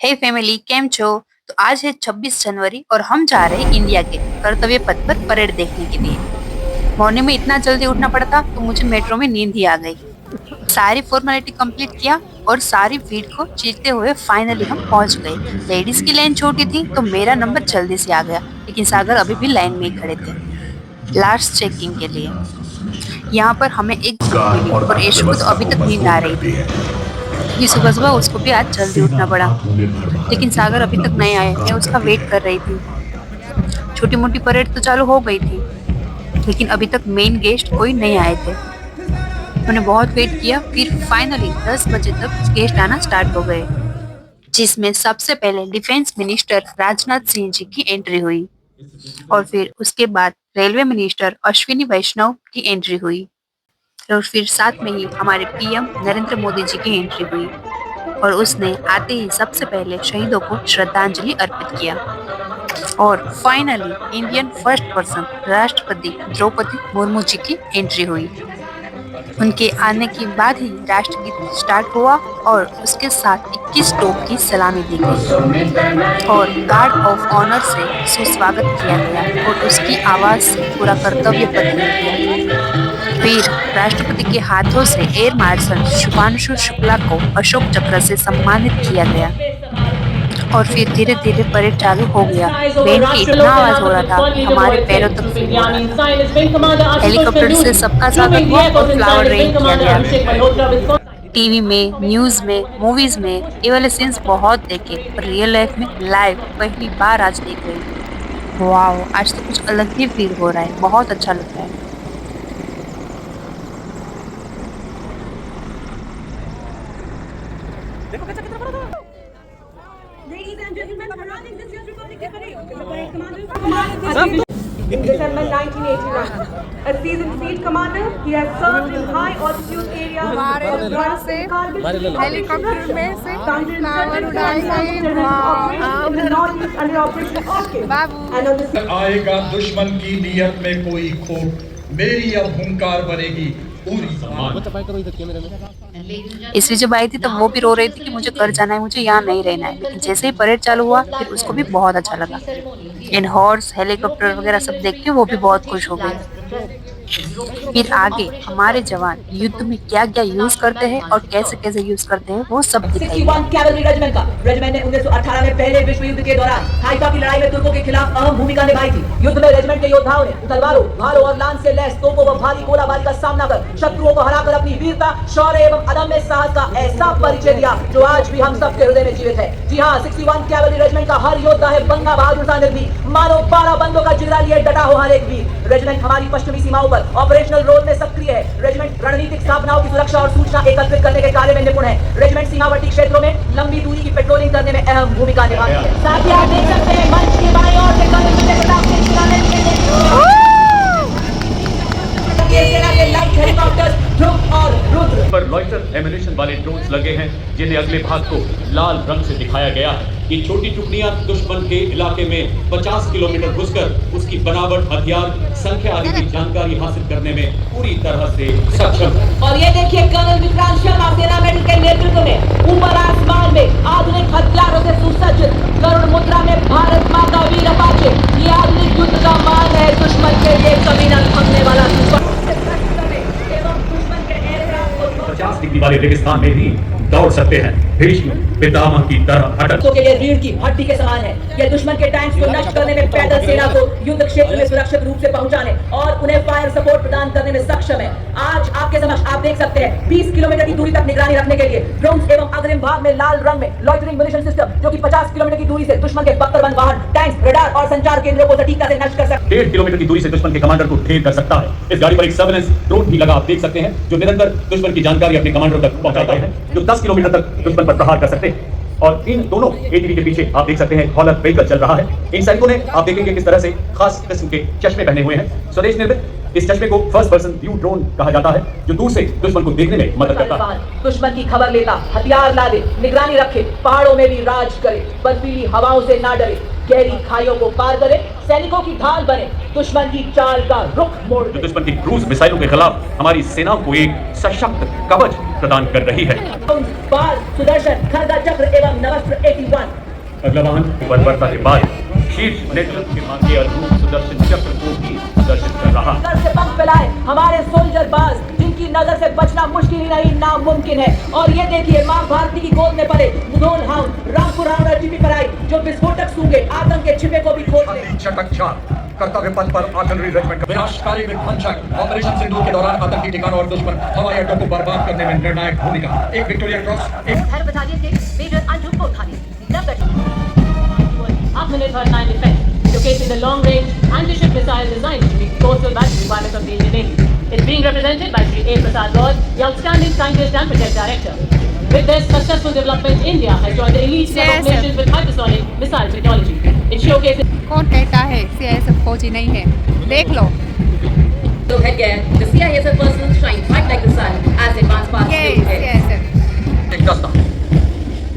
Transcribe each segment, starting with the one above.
हे family केम छो। तो आज है 26 जनवरी और हम जा रहे हैं इंडिया के कर्तव्य पथ पर परेड देखने के लिए। मॉर्निंग में इतना जल्दी उठना पड़ा था तो मुझे मेट्रो में नींद ही आ गई। सारी फॉर्मेलिटी कंप्लीट किया और सारी भीड़ को चीरते हुए फाइनली हम पहुंच गए। लेडीज की लाइन छोटी थी तो मेरा नंबर जल्दी से आ गया, लेकिन सागर अभी भी लाइन में ही खड़े थे लास्ट चेकिंग के लिए। यहाँ पर हमें एक जीप मिली और ऐशु को तो अभी तक नींद आ रही थी क्योंकि सुबह सुबह उसको भी आज जल्दी उठना पड़ा। लेकिन सागर अभी तक नहीं आया, मैं उसका वेट कर रही थी। छोटी मोटी परेड तो चालू हो गई थी, लेकिन अभी तक मेन गेस्ट कोई नहीं आए थे। मैंने बहुत वेट किया, फिर फाइनली 10 बजे तक गेस्ट आना स्टार्ट हो गए, जिसमें सबसे पहले डिफेंस मिनिस्टर राजनाथ सिंह जी की एंट्री हुई और फिर उसके बाद रेलवे मिनिस्टर अश्विनी वैष्णव की एंट्री हुई और फिर साथ में ही हमारे पीएम नरेंद्र मोदी जी की एंट्री हुई और उसने आते ही सबसे पहले शहीदों को श्रद्धांजलि अर्पित किया। और फाइनली इंडियन फर्स्ट पर्सन राष्ट्रपति द्रौपदी मुर्मू जी की एंट्री हुई। उनके आने के बाद ही राष्ट्रगीत स्टार्ट हुआ और उसके साथ 21 तोप की सलामी दी गई और गार्ड ऑफ ऑनर से सुस्वागत किया गया और उसकी आवाज से पूरा कर्तव्य पथ मिल गया। फिर राष्ट्रपति के हाथों से एयर मार्शल शुभांशु शुक्ला को अशोक चक्र से सम्मानित किया गया और फिर धीरे धीरे परेड चालू हो गया। बैंड की इतना आवाज हो रहा था कि हमारे पैरों तक फील हो रहा था। हेलीकॉप्टर से सबका स्वागत हुआ और फ्लावर रेन किया गया। टीवी में, न्यूज में, मूवीज में ये वाले सीन्स बहुत देखे, पर रियल लाइफ में लाइव पहली बार आज देख रही। वाओ, आज तो कुछ अलग ही फील हो रहा है, बहुत अच्छा लग रहा है। Ladies and gentlemen, surrounding this year's Republic Day parade, the parade commander in December 1981. A seasoned field commander, he has served in high altitude areas. हमारे घर से हेलीकॉप्टर में से फ्लावर उड़ाए गए। बाबू आएगा दुश्मन की नियत में कोई खोट, मेरी अब हुंकार बनेगी पूरी ज़बान। इसलिए जब आई थी तब वो भी रो रही थी कि मुझे घर जाना है, मुझे यहाँ नहीं रहना है। लेकिन जैसे ही परेड चालू हुआ फिर उसको भी बहुत अच्छा लगा। इन हॉर्स हेलीकॉप्टर वगैरह सब देख के वो भी बहुत खुश हो गई। फिर आगे हमारे जवान युद्ध में क्या क्या यूज करते हैं और कैसे कैसे यूज करते हैं वो सब दिखाई 61 कैवलरी रेजिमेंट का रेजिमेंट ने 1918 में पहले विश्व युद्ध के दौरान हाइफा की लड़ाई में तुर्कों के खिलाफ अहम भूमिका निभाई थी। युद्ध में रेजिमेंट के योद्धाओं ने तलवारों, भालों और लांस से लैस तोपों व भारी गोलाबारी का सामना कर शत्रुओं को हराकर अपनी वीरता, शौर्य एवं अदम्य साहस का ऐसा परिचय दिया जो आज भी हम सबके हृदय में जीवित है। जी हाँ, 61 कैवलरी रेजिमेंट का हर योद्धा है बंगा बहादुर सा निर्भीक, मानो 12 बंदों का जिगरा लिए डटा हो हर एक वीर। रेजिमेंट हमारी पश्चिमी सीमाओं पर ऑपरेशनल रोल में सक्रिय है। रेजिमेंट रणनीतिक स्थापनाओं की सुरक्षा और सूचना एकत्रित करने के कार्य में निपुण है। रेजिमेंट सीमावर्ती क्षेत्रों में लंबी दूरी की पेट्रोलिंग करने में अहम भूमिका निभाती है। साथ ही आप देख सकते हैं मंच के बाईं ओर से कर्नल विजय प्रताप सिंह निकाले सेना के लाइट हेलीकॉप्टर्स ध्रुव और रुद्र पर लॉइटर एमिनेशन वाले ड्रोन्स लगे हैं, जिन्हें अगले भाग को लाल रंग से दिखाया गया है। ये छोटी टुकड़ियां दुश्मन के इलाके में 50 किलोमीटर घुसकर उसकी बनावट, हथियार, संख्या आदि की जानकारी हासिल करने में पूरी तरह से सक्षम है। और ये देखिए कर्नल विक्रांत शर्मा सेना मेडल के नेतृत्व में ऊपर आसमान में आधुनिक हथियारों से सुसज्जित गरुड़ मुद्रा में भारत माँ का वीर अपाचे। ये आधुनिक युद्ध का मान है दुश्मन के लिए कभी न थमने वाला सुपर 50 डिग्री वाले रेगिस्तान में भी दौड़ सकते हैं। भीष्म पितामह की तरह अटल के लिए रीढ़ की हड्डी के समान है। यह दुश्मन के टैंक्स को नष्ट करने में, पैदल सेना को युद्ध क्षेत्र में सुरक्षित रूप से पहुंचाने और उन्हें फायर सपोर्ट प्रदान करने में सक्षम है। आज आपके समक्ष आप देख सकते हैं 20 किलोमीटर की दूरी तक निगरानी रखने के लिए ड्रोन्स एवं अग्रिम भाग में लाल रंग में लॉइटरिंग म्यूनिशन सिस्टम, जो कि 50 किलोमीटर की दूरी से दुश्मन के बख्तरबंद वाहन, टैंक्स, रडार और संचार केंद्रों को सटीकता से नष्ट कर सकते हैं। 1.5 किलोमीटर की दूरी से दुश्मन के कमांडर को ढेर कर सकता है। इस गाड़ी पर एक सर्वेलेंस ड्रोन भी लगा, आप देख सकते हैं, जो निरंतर दुश्मन की जानकारी अपने कमांडरों तक पहुंचाता है, जो 10 किलोमीटर तक दुश्मन पर प्रहार कर सकते हैं। और इन दोनों एटीवी के पीछे आप देख सकते हैं हॉलर व्हीकल चल रहा है। इन सैनिकों ने, आप देखेंगे किस तरह से खास किस्म के चश्मे पहने हुए हैं, स्वदेश निर्मित। इस चश्मे को फर्स्ट पर्सन व्यू ड्रोन कहा जाता है, जो दूर से दुश्मन को देखने में मदद करता है। दुश्मन की खबर लेता, हथियार ला दे, निगरानी रखे, पहाड़ों में भी राज करे, बर्फीली हवाओं से ना डरे। गहरी खाइयों को पार करे, सैनिकों की ढाल बने, दुश्मन की चाल का रुख मोड़ जो दे। दुश्मन की क्रूज मिसाइलों के खिलाफ हमारी सेनाओं को एक सशक्त कवच प्रदान कर रही है। बाल, सुदर्शन, खड़गा चक्र एवं नवस्त्र 81। अगला वाहन बर्बरता के बाद शीर्ष नेतृत्व के माथे अनुरूप सुदर्शन चक्र को भी दर्शन कर रहा। नजर से पंख फैलाए हमारे सोल्जर बाज, जिनकी नजर से बचना मुश्किल ही नहीं नामुमकिन है। और ये देखिए मां भारती की गोद में पड़े मुधोल हाउंड रामपुर रावण जीपी पर आई, जो विस्फोटक सूंघे आतंक के छिपे को भी खोज ले। चटक चार कर्तव्य पथ पर आर्टिलरी रेजिमेंट का विनाशकारी विध्वंसक ऑपरेशन सिंदूर के दौरान आतंकी ठिकानों और दुश्मन हवाई अड्डों को बर्बाद करने में निर्णायक भूमिका। एक विक्टोरिया क्रॉस, एक Third Battalion के major Anjum Kothari Atmanirbhar 9 defense, showcasing the long-range anti-ship missile designed to meet coastal battle requirements of the Indian Navy. It's being represented by Shri A. Prasad Gaur, the outstanding scientist and project director. With this successful development, India has joined the elite club of nations with hypersonic missile technology. It showcases. कौन कहता है CISF फौजी नहीं है? देख लो। So headgear, the CISF personnel shine bright like the sun as advance past ये the air. CISF। एक दस्ता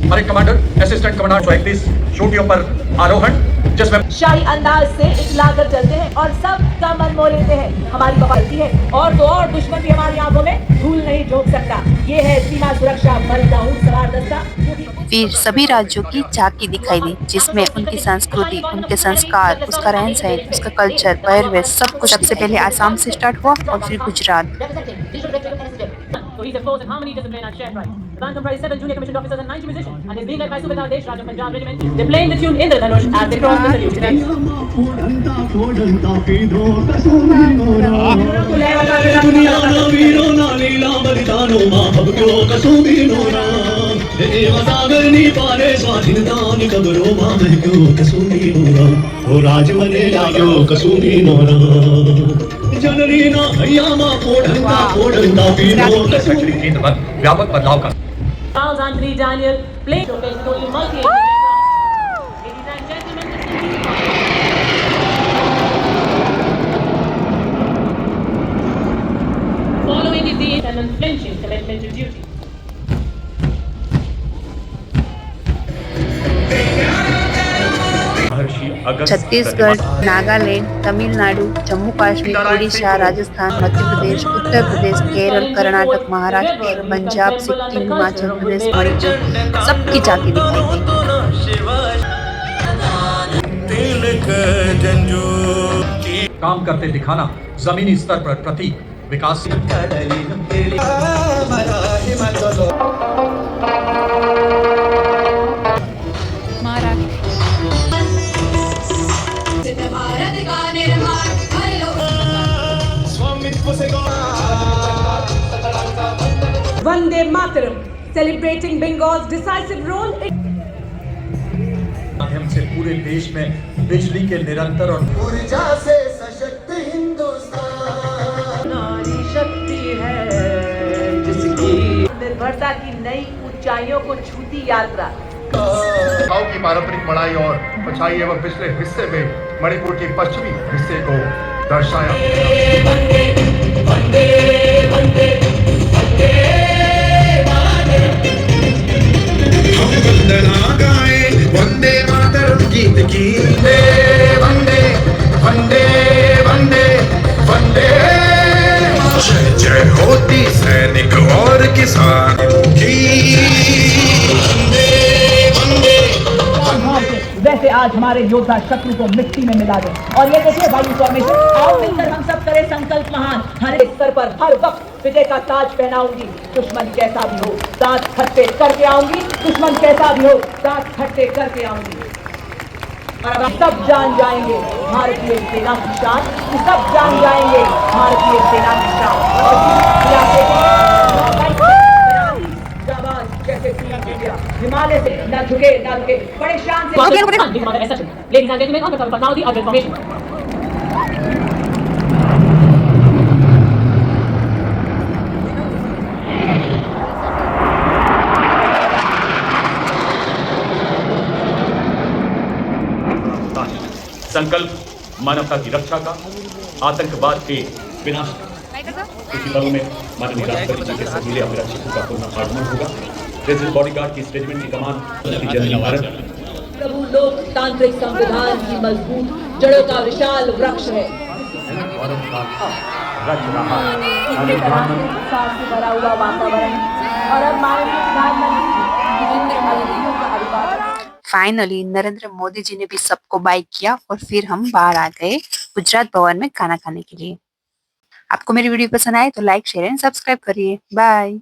हमारे कमांडर असिस्टेंट कमांडर 131 चोटियों पर आरोहण, जिसमें शाही अंदाज से इतला कर चलते हैं और सब का मन मोह लेते हैं। हमारी वफादती है और तो और दुश्मन भी हमारी आंखों में धूल नहीं झोंक सकता। ये है सीमा सुरक्षा बल का ऊंट सवार दस्ता, जो कि फिर सभी राज्यों की झांकी दिखाई दी, जिसमें उनकी संस्कृति, उनके संस्कार, उसका रहन सहन, उसका कल्चर, पहरवेश, सब कुछ। सबसे पहले आसाम से स्टार्ट हुआ और फिर Gujarat. Cohesive force and harmony, discipline and shared pride. The band comprises 7 junior commissioned officers and 90 musicians and is being led by Subedar Desh Raj of Punjab Regiment. They're playing the tune Indradhanush as they cross the salute. शैक्षणिक केंद्र पर व्यापक बदलाव का Charles Anthony Daniel playing showcase the totally multi-ethnic background. Ladies and gentlemen, following is the unflinching commitment to duty. Chhattisgarh, Nagaland, Tamil Nadu, Jammu Kashmir, Orissa, Rajasthan, Madhya Pradesh, Uttar Pradesh, Kerala, Karnataka, Maharashtra, Punjab, Sikkim, Himachal Pradesh, Manipur, सबकी झांकी दिखाई गई। काम करते दिखाना जमीनी स्तर पर प्रतीक विकास। Vande Mataram, celebrating Bengal's decisive role in माध्यम से पूरे देश में बिजली के निरंतर और ऊर्जा से सशक्त हिंदुस्तान। नारी शक्ति है जिसकी निर्भरता की नई ऊंचाइयों को छूती यात्रा। गांव की पारंपरिक मड़ाई और पछाई एवं पिछले हिस्से में मणिपुर के पश्चिमी हिस्से को दर्शाया। हम वंदना गाए वंदे मातरम गीत की। वंदे वंदे वंदे वंदे जय जय होती सैनिक और किसानों की। वैसे आज हमारे योद्धा शत्रु को मिट्टी में मिला दें। और ये देखिए वायु फॉर्मेशन, आओ मिलकर हम सब करें संकल्प महान। हर एक स्तर पर हर वक्त विजय का ताज पहनाऊंगी, दुश्मन कैसा भी हो दांत खट्टे करके आऊंगी। दुश्मन कैसा भी हो दांत खट्टे करके आऊंगी। और अब सब जान जाएंगे भारतीय सेना की शान, सब जान जाएंगे भारतीय सेना की शान। हिमालय से न झुके न रुके, बड़े शान से। Ladies and gentlemen, on the top of now the other information. संकल्प मानवता की रक्षा का, आतंकवाद के विनाश का। इसी पलों में माननीय राष्ट्रपति जी के सभी अभिरक्षकों का पूर्ण आगमन होगा। दिस इज बॉडीगार्ड की रेजिमेंट की कमान जनरल भारत। लोकतांत्रिक संविधान की मजबूत जड़ों का विशाल वृक्ष है। से भरा हुआ वातावरण और अब माननीय प्रधानमंत्री फाइनली नरेंद्र मोदी जी ने भी सबको बाय किया और फिर हम बाहर आ गए गुजरात भवन में खाना खाने के लिए। आपको मेरी वीडियो पसंद आए तो लाइक शेयर एंड सब्सक्राइब करिए। बाय।